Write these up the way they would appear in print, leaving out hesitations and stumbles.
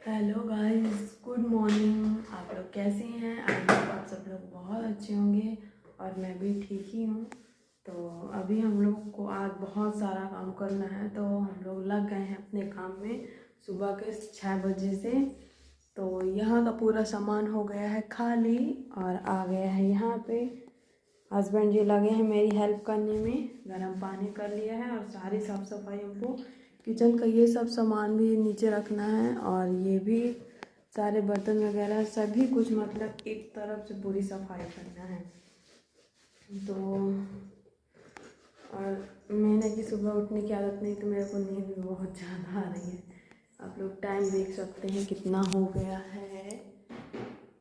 Hello guys, good morning. आप लोग कैसे हैं? आई होप आप सब लोग बहुत अच्छे होंगे और मैं भी ठीक ही हूँ। तो अभी हम लोग को आज बहुत सारा काम करना है, तो हम लोग लग गए हैं अपने काम में सुबह के 6 बजे से। तो यहाँ का पूरा सामान हो गया है खाली और आ गया है यहाँ पे। हस्बैंड जी लगे हैं मेरी हेल्प करने में, गर्म पानी कर लिया है और सारी साफ़ सफाई हमको किचन का ये सब सामान भी नीचे रखना है और ये भी सारे बर्तन वगैरह सभी कुछ, मतलब एक तरफ से पूरी सफाई करना है। तो और मैंने कि सुबह उठने की आदत नहीं, तो मेरे को नींद भी बहुत ज़्यादा आ रही है। आप लोग टाइम देख सकते हैं कितना हो गया है,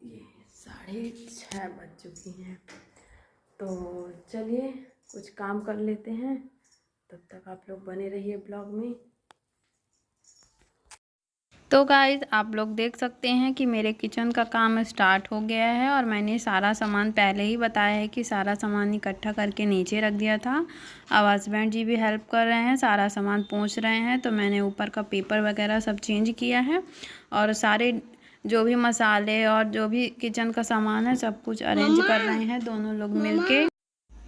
ये 6:30 बज चुकी हैं। तो चलिए कुछ काम कर लेते हैं, तब तक आप लोग बने रहिए ब्लॉग में। तो गाइज़ आप लोग देख सकते हैं कि मेरे किचन का काम स्टार्ट हो गया है और मैंने सारा सामान पहले ही बताया है कि सारा सामान इकट्ठा करके नीचे रख दिया था। अब हस्बैंड जी भी हेल्प कर रहे हैं, सारा सामान पोंछ रहे हैं। तो मैंने ऊपर का पेपर वगैरह सब चेंज किया है और सारे जो भी मसाले और जो भी किचन का सामान है सब कुछ अरेंज कर रहे हैं दोनों लोग मिलके।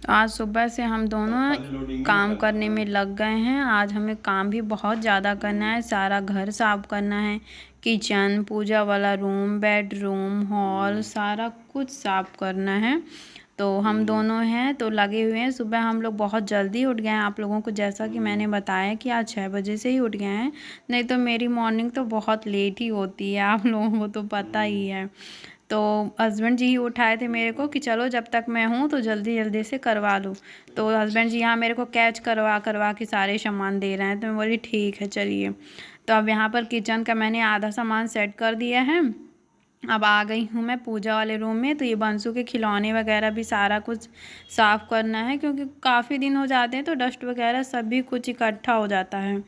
आज सुबह से हम दोनों काम करने में लग गए हैं। आज हमें काम भी बहुत ज़्यादा करना है, सारा घर साफ करना है, किचन, पूजा वाला रूम, बेडरूम, हॉल, सारा कुछ साफ करना है। तो हम दोनों हैं तो लगे हुए हैं। सुबह हम लोग बहुत जल्दी उठ गए हैं, आप लोगों को जैसा कि मैंने बताया कि आज 6 बजे से ही उठ गए हैं। नहीं तो मेरी मॉर्निंग तो बहुत लेट ही होती है, आप लोगों को तो पता ही है। तो हस्बैंड जी ही उठाए थे मेरे को कि चलो जब तक मैं हूँ तो जल्दी जल्दी से करवा लूँ। तो हस्बैंड जी यहाँ मेरे को कैच करवा करवा के सारे सामान दे रहे हैं, तो मैं बोली ठीक है चलिए। तो अब यहाँ पर किचन का मैंने आधा सामान सेट कर दिया है। अब आ गई हूँ मैं पूजा वाले रूम में। तो ये बंसू के खिलौने वगैरह भी सारा कुछ साफ़ करना है, क्योंकि काफ़ी दिन हो जाते हैं तो डस्ट वगैरह सभी कुछ इकट्ठा हो जाता है।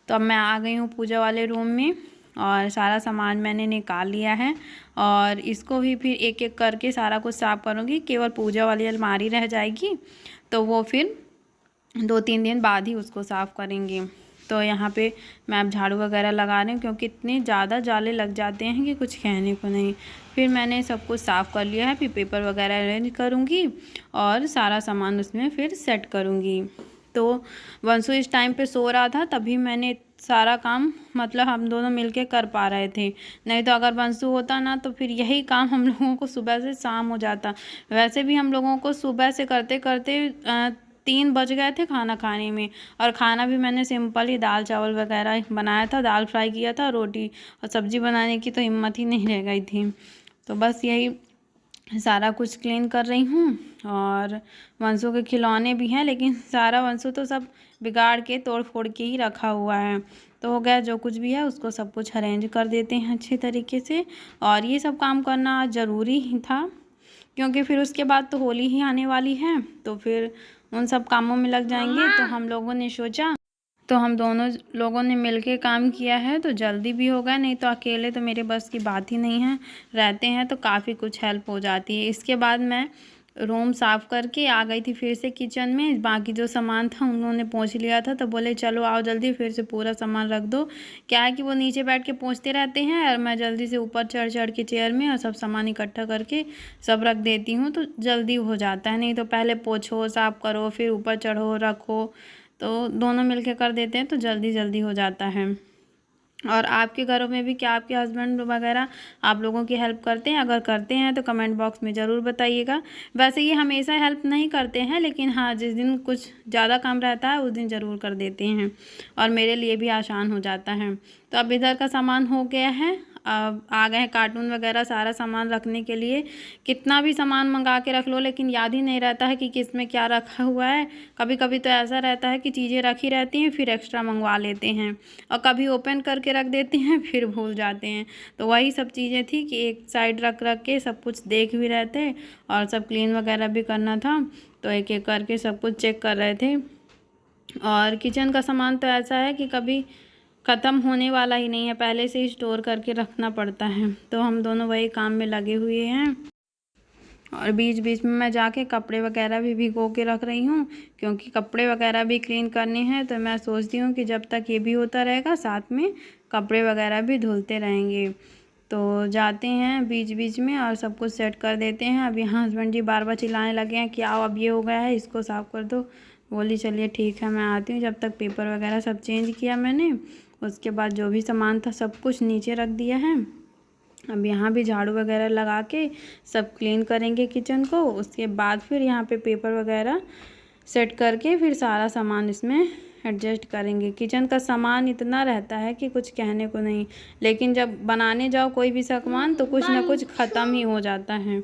तो अब मैं आ गई हूँ पूजा वाले रूम में और सारा सामान मैंने निकाल लिया है और इसको भी फिर एक एक करके सारा कुछ साफ़ करूँगी। केवल पूजा वाली अलमारी रह जाएगी, तो वो फिर 2-3 दिन बाद ही उसको साफ़ करेंगे। तो यहाँ पे मैं अब झाड़ू वगैरह लगा रही हूँ, क्योंकि इतने ज़्यादा जाले लग जाते हैं कि कुछ कहने को नहीं। फिर मैंने सब कुछ साफ़ कर लिया है, फिर पेपर वगैरह अरेंज करूँगी और सारा सामान उसमें फिर सेट करूँगी। तो वंशु इस टाइम पे सो रहा था, तभी मैंने सारा काम मतलब हम दोनों मिलके कर पा रहे थे। नहीं तो अगर वंशु होता ना तो फिर यही काम हम लोगों को सुबह से शाम हो जाता। वैसे भी हम लोगों को सुबह से करते करते 3 बज गए थे खाना खाने में। और खाना भी मैंने सिंपल ही दाल चावल वगैरह बनाया था, दाल फ्राई किया था, रोटी और सब्ज़ी बनाने की तो हिम्मत ही नहीं रह गई थी। तो बस यही सारा कुछ क्लीन कर रही हूँ। और वंशु के खिलौने भी हैं, लेकिन सारा वंशु तो सब बिगाड़ के तोड़ फोड़ के ही रखा हुआ है। तो हो गया, जो कुछ भी है उसको सब कुछ अरेंज कर देते हैं अच्छे तरीके से। और ये सब काम करना ज़रूरी ही था, क्योंकि फिर उसके बाद तो होली ही आने वाली है, तो फिर उन सब कामों में लग जाएंगे। तो हम लोगों ने सोचा, तो हम दोनों लोगों ने मिलके काम किया है तो जल्दी भी हो गया। नहीं तो अकेले तो मेरे बस की बात ही नहीं है, रहते हैं तो काफ़ी कुछ हेल्प हो जाती है। इसके बाद मैं रूम साफ़ करके आ गई थी फिर से किचन में। बाकी जो सामान था उन्होंने पोंछ लिया था, तो बोले चलो आओ जल्दी फिर से पूरा सामान रख दो। क्या है कि वो नीचे बैठ के पोंछते रहते हैं और मैं जल्दी से ऊपर चढ़ चढ़ के चेयर में और सब सामान इकट्ठा करके सब रख देती हूँ, तो जल्दी हो जाता है। नहीं तो पहले पोंछो, साफ़ करो, फिर ऊपर चढ़ो, रखो। तो दोनों मिलके कर देते हैं तो जल्दी जल्दी हो जाता है। और आपके घरों में भी क्या आपके हस्बैंड वगैरह आप लोगों की हेल्प करते हैं? अगर करते हैं तो कमेंट बॉक्स में ज़रूर बताइएगा। वैसे ये हमेशा हेल्प नहीं करते हैं, लेकिन हाँ जिस दिन कुछ ज़्यादा काम रहता है उस दिन ज़रूर कर देते हैं और मेरे लिए भी आसान हो जाता है। तो अब इधर का सामान हो गया है। अब आ गए हैं कार्टून वगैरह सारा सामान रखने के लिए। कितना भी सामान मंगा के रख लो, लेकिन याद ही नहीं रहता है कि किस में क्या रखा हुआ है। कभी कभी तो ऐसा रहता है कि चीज़ें रखी रहती हैं, फिर एक्स्ट्रा मंगवा लेते हैं और कभी ओपन करके रख देते हैं, फिर भूल जाते हैं। तो वही सब चीज़ें थी कि एक साइड रख रख के सब कुछ देख भी रहे थे और सब क्लीन वगैरह भी करना था, तो एक एक करके सब कुछ चेक कर रहे थे। और किचन का सामान तो ऐसा है कि कभी ख़त्म होने वाला ही नहीं है, पहले से ही स्टोर करके रखना पड़ता है। तो हम दोनों वही काम में लगे हुए हैं। और बीच बीच में मैं जाके कपड़े वगैरह भी भिगो के रख रही हूँ, क्योंकि कपड़े वगैरह भी क्लीन करने हैं। तो मैं सोचती हूँ कि जब तक ये भी होता रहेगा साथ में कपड़े वगैरह भी धुलते रहेंगे। तो जाते हैं बीच बीच में और सब कुछ सेट कर देते हैं। अब यहाँ हस्बैंड जी बार बार चिल्लाने लगे हैं कि आओ अब ये हो गया है, इसको साफ़ कर दो। बोली चलिए ठीक है मैं आती हूँ। जब तक पेपर वगैरह सब चेंज किया मैंने, उसके बाद जो भी सामान था सब कुछ नीचे रख दिया है। अब यहाँ भी झाड़ू वगैरह लगा के सब क्लीन करेंगे किचन को। उसके बाद फिर यहाँ पे पेपर वगैरह सेट करके फिर सारा सामान इसमें एडजस्ट करेंगे। किचन का सामान इतना रहता है कि कुछ कहने को नहीं, लेकिन जब बनाने जाओ कोई भी सामान तो कुछ ना कुछ ख़त्म ही हो जाता है।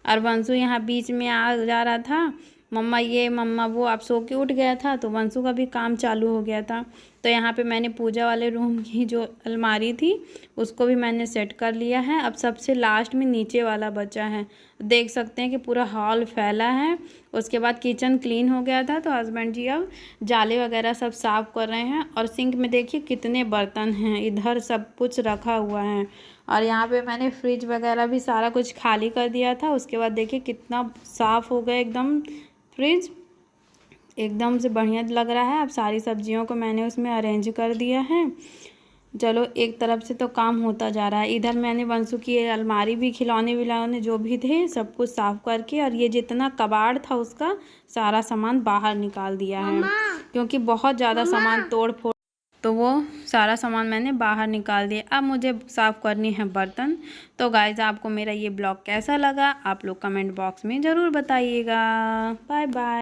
और वंशु यहाँ बीच में आ जा रहा था, मम्मा ये मम्मा वो, आप सो के उठ गया था तो वंशु का भी काम चालू हो गया था। तो यहाँ पे मैंने पूजा वाले रूम की जो अलमारी थी उसको भी मैंने सेट कर लिया है। अब सबसे लास्ट में नीचे वाला बचा है। देख सकते हैं कि पूरा हॉल फैला है। उसके बाद किचन क्लीन हो गया था तो हस्बैंड जी अब जाले वगैरह सब साफ़ कर रहे हैं। और सिंक में देखिए कितने बर्तन हैं, इधर सब कुछ रखा हुआ है। और यहाँ पे मैंने फ्रिज वगैरह भी सारा कुछ खाली कर दिया था। उसके बाद देखिए कितना साफ़ हो गया एकदम, फ्रिज एकदम से बढ़िया लग रहा है। अब सारी सब्जियों को मैंने उसमें अरेंज कर दिया है। चलो एक तरफ से तो काम होता जा रहा है। इधर मैंने वंशु की अलमारी भी, खिलौने विलौने जो भी थे सब कुछ साफ़ करके, और ये जितना कबाड़ था उसका सारा सामान बाहर निकाल दिया है, क्योंकि बहुत ज़्यादा सामान तोड़ फोड़, तो वो सारा सामान मैंने बाहर निकाल दिया। अब मुझे साफ़ करनी है बर्तन। तो गाइस आपको मेरा ये ब्लॉग कैसा लगा आप लोग कमेंट बॉक्स में ज़रूर बताइएगा। Bye bye.